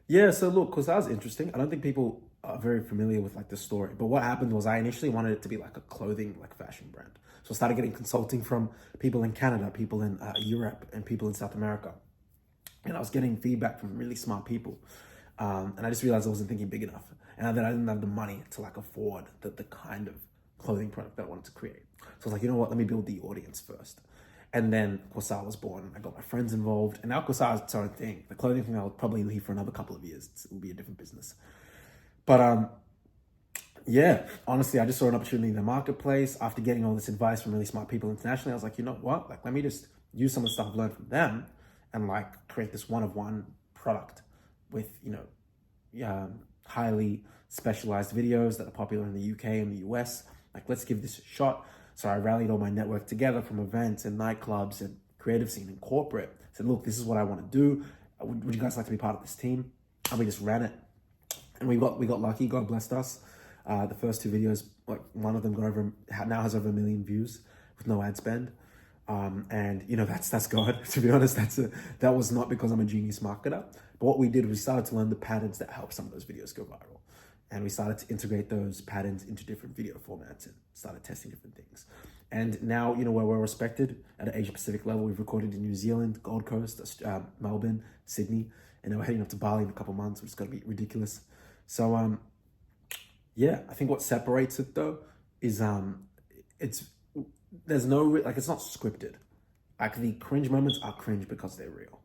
Yeah, so look, because that was interesting. I don't think people are very familiar with like the story. But what happened was I initially wanted it to be like a clothing, like fashion brand. So I started getting consulting from people in Canada, people in Europe, and people in South America. And I was getting feedback from really smart people. And I just realized I wasn't thinking big enough. And that I didn't have the money to like afford the kind of clothing product that I wanted to create. So I was like, you know what, let me build the audience first. And then Quasar was born. I got my friends involved. And now Quasar is its own thing. The clothing thing I'll probably leave for another couple of years. It will be a different business. But yeah, honestly, I just saw an opportunity in the marketplace. After getting all this advice from really smart people internationally, I was like, you know what? Like, let me just use some of the stuff I've learned from them and like create this one-of-one product with, highly specialized videos that are popular in the UK and the US. Like, let's give this a shot. So I rallied all my network together from events and nightclubs and creative scene and corporate. Said, look, this is what I want to do. Would you guys like to be part of this team? And we just ran it. And we got lucky. God blessed us. The first two videos, like one of them now has over 1 million views with no ad spend. And that's God. To be honest, that was not because I'm a genius marketer. But what we did, we started to learn the patterns that help some of those videos go viral. And we started to integrate those patterns into different video formats and started testing different things. And now, where we're respected at an Asia Pacific level, we've recorded in New Zealand, Gold Coast, Melbourne, Sydney, and now we're heading up to Bali in a couple of months, which is going to be ridiculous. So, yeah, I think what separates it though is it's not scripted. Like the cringe moments are cringe because they're real.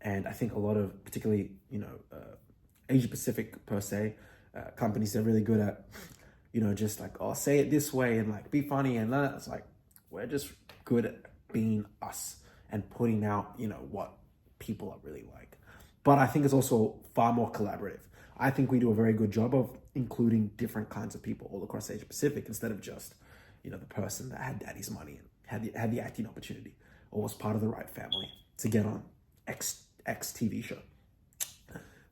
And I think a lot of, particularly, Asia Pacific per se, companies, they're really good at, just like, oh, say it this way and like be funny and that. It's like, we're just good at being us and putting out, what people are really like. But I think it's also far more collaborative. I think we do a very good job of including different kinds of people all across Asia Pacific instead of just, the person that had daddy's money and had the acting opportunity or was part of the right family to get on X TV show.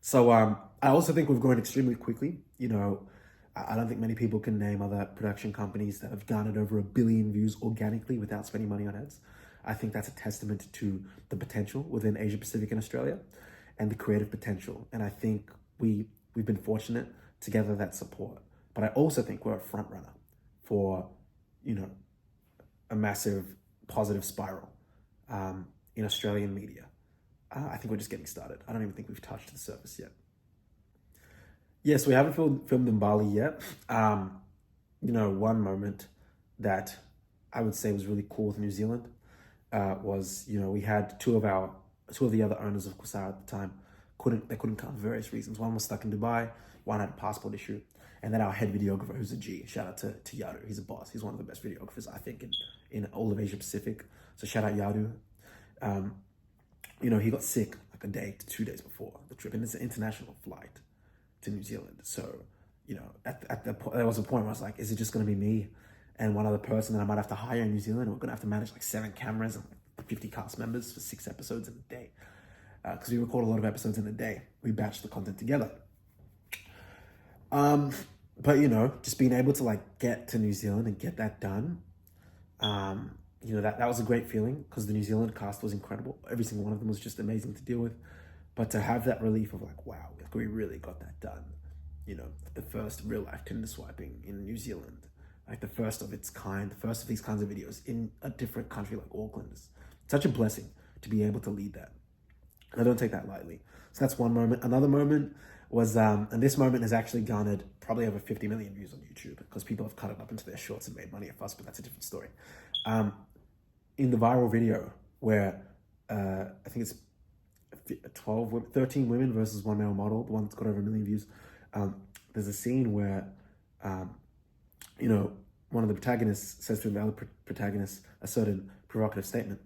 So I also think we've grown extremely quickly. I don't think many people can name other production companies that have garnered over 1 billion views organically without spending money on ads. I think that's a testament to the potential within Asia Pacific and Australia and the creative potential. And I think we've been fortunate to gather that support. But I also think we're a front runner for, a massive positive spiral in Australian media. I think we're just getting started. I don't even think we've touched the surface yet. Yes, we haven't filmed in Bali yet. One moment that I would say was really cool with New Zealand was, we had two of the other owners of Quasar at the time they couldn't come for various reasons. One was stuck in Dubai, one had a passport issue, and then our head videographer, who's a G, shout out to Yadu, he's a boss. He's one of the best videographers, I think, in all of Asia Pacific. So shout out Yadu. He got sick like a day to 2 days before the trip, and it's an international flight to New Zealand. So, there was a point where I was like, is it just going to be me and one other person that I might have to hire in New Zealand? We're going to have to manage like 7 cameras and like 50 cast members for 6 episodes in a day. Because we record a lot of episodes in a day. We batch the content together. But, just being able to like get to New Zealand and get that done, that was a great feeling because the New Zealand cast was incredible. Every single one of them was just amazing to deal with. But to have that relief of like, wow, we really got that done. The first real life Tinder swiping in New Zealand, like the first of its kind, the first of these kinds of videos in a different country like Auckland is such a blessing to be able to lead that. I don't take that lightly. So that's one moment. Another moment was, and this moment has actually garnered probably over 50 million views on YouTube because people have cut it up into their shorts and made money off us, but that's a different story. In the viral video where I think it's 13 women versus one male model, the one that's got over 1 million views, there's a scene where, one of the protagonists says to the other protagonist a certain provocative statement,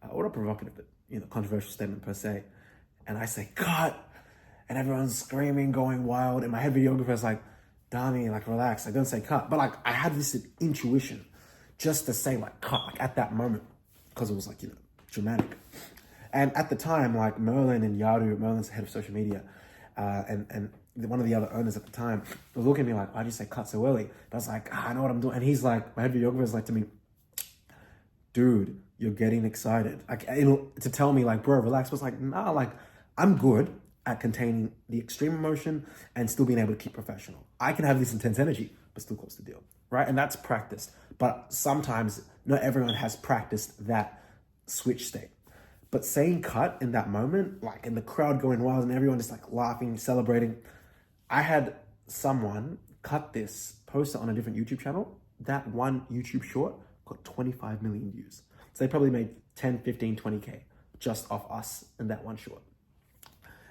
or not provocative, but controversial statement per se, and I say cut, and everyone's screaming, going wild, and my head videographer is like, Dami, like relax, I don't say cut, but like I had this intuition just to say like cut, like at that moment, because it was like dramatic. And at the time, like Merlin's the head of social media, and one of the other owners at the time was looking at me like, why'd you say cut so early? But I was like, I know what I'm doing. And he's like, my head videographer is like to me, dude, you're getting excited. Like, to tell me like, bro, relax. I was like, nah, like I'm good. at containing the extreme emotion and still being able to keep professional. I can have this intense energy, but still close the deal, right? And that's practiced. But sometimes not everyone has practiced that switch state. But saying cut in that moment, like in the crowd going wild and everyone just like laughing, celebrating. I had someone cut this, post it on a different YouTube channel. That one YouTube short got 25 million views. So they probably made 10, 15, 20K just off us in that one short.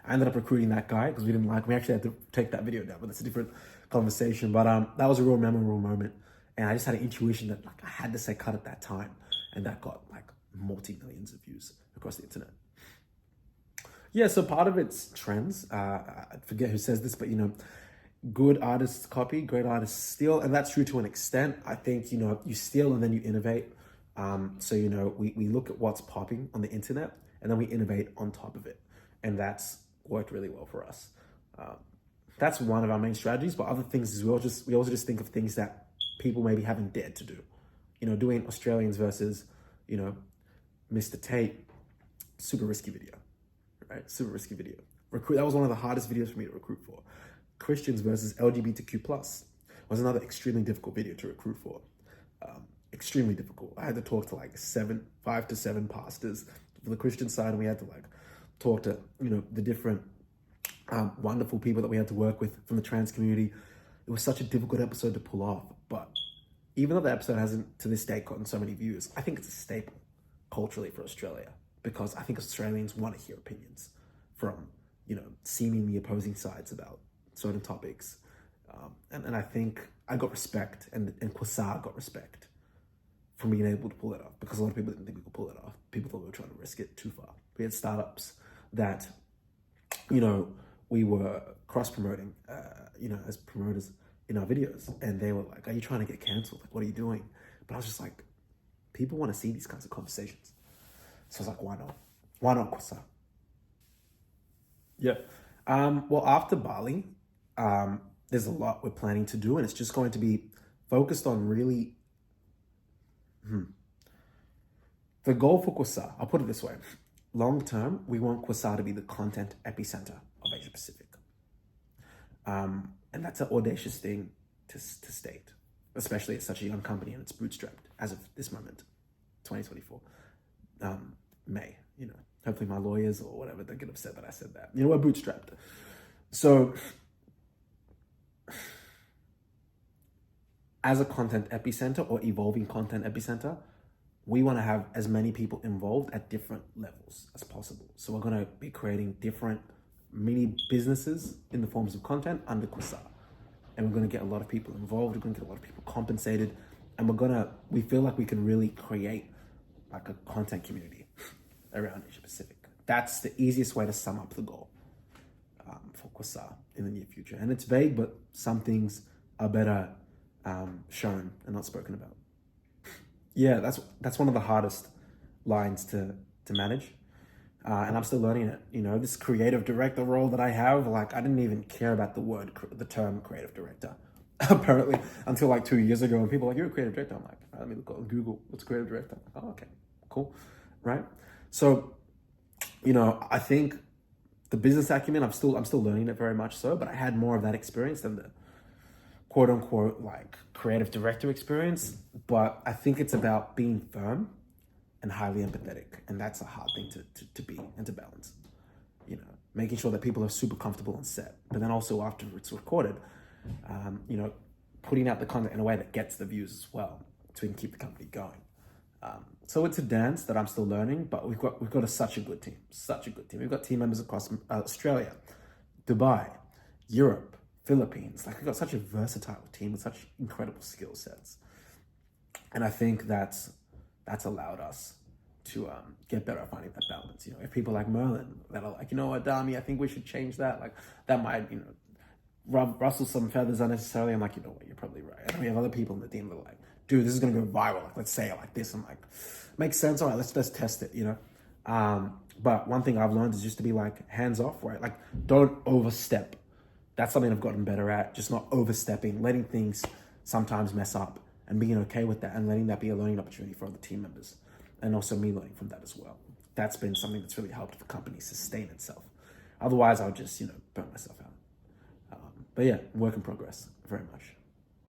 I ended up recruiting that guy because we didn't like him. We actually had to take that video down, but that's a different conversation. But that was a real memorable moment. And I just had an intuition that like I had to say cut at that time. And that got like multi-millions of views across the internet. Yeah, so part of it's trends. I forget who says this, but good artists copy, great artists steal. And that's true to an extent. I think, you steal and then you innovate. So, we look at what's popping on the internet and then we innovate on top of it. And that's worked really well for us. That's one of our main strategies, but other things as well. We also just think of things that people maybe haven't dared to do. Doing Australians versus, Mr. Tate, super risky video, right? Super risky video. That was one of the hardest videos for me to recruit for. Christians versus LGBTQ+ was another extremely difficult video to recruit for. Extremely difficult. I had to talk to like 5 to 7 pastors for the Christian side, and we had to like talk to, the different wonderful people that we had to work with from the trans community. It was such a difficult episode to pull off, but even though the episode hasn't to this day gotten so many views, I think it's a staple culturally for Australia, because I think Australians want to hear opinions from, seemingly opposing sides about certain topics. And I think I got respect, and Quasar got respect from being able to pull it off, because a lot of people didn't think we could pull it off. People thought we were trying to risk it too far. We had startups that, we were cross-promoting, as promoters in our videos, and they were like, are you trying to get canceled? Like, what are you doing? But I was just like, people want to see these kinds of conversations. So I was like, why not? Why not Quasar? Yeah. Well, after Bali, there's a lot we're planning to do, and it's just going to be focused on really... The goal for Quasar, I'll put it this way. Long term, we want Quasar to be the content epicenter of Asia Pacific. And that's an audacious thing to state, especially at such a young company and it's bootstrapped as of this moment, 2024. May, hopefully my lawyers or whatever don't get upset that I said that. We're bootstrapped. So as a content epicenter or evolving content epicenter, we want to have as many people involved at different levels as possible. So we're going to be creating different mini businesses in the forms of content under Quasar. And we're going to get a lot of people involved. We're going to get a lot of people compensated. And we feel like we can really create like a content community around Asia Pacific. That's the easiest way to sum up the goal for Quasar in the near future. And it's vague, but some things are better shown and not spoken about. Yeah, that's one of the hardest lines to manage. And I'm still learning it. This creative director role that I have, like I didn't even care about the term creative director, apparently, until like 2 years ago. And people were like, you're a creative director. I'm like, all right, let me look on Google. What's creative director? Oh, okay, cool. Right. So, I think the business acumen, I'm still learning it very much so, but I had more of that experience than the quote unquote like creative director experience. But I think it's about being firm and highly empathetic. And that's a hard thing to be and to balance, making sure that people are super comfortable on set, but then also after it's recorded, putting out the content in a way that gets the views as well, so we can keep the company going. So it's a dance that I'm still learning, but we've got such a good team. We've got team members across Australia, Dubai, Europe, Philippines. Like we've got such a versatile team with such incredible skill sets. And I think that's allowed us to get better at finding that balance. If people like Merlin that are like, what, Dami, I think we should change that. Like that might, rustle some feathers unnecessarily. I'm like, you know what, you're probably right. And we have other people in the team that are like, dude, this is gonna go viral. Like, let's say it like this. I'm like, makes sense. All right, let's test it. But one thing I've learned is just to be like hands off, right? Like, don't overstep. That's something I've gotten better at. Just not overstepping, letting things sometimes mess up, and being okay with that, and letting that be a learning opportunity for other team members, and also me learning from that as well. That's been something that's really helped the company sustain itself. Otherwise, I'll just, burn myself out. But yeah, work in progress very much.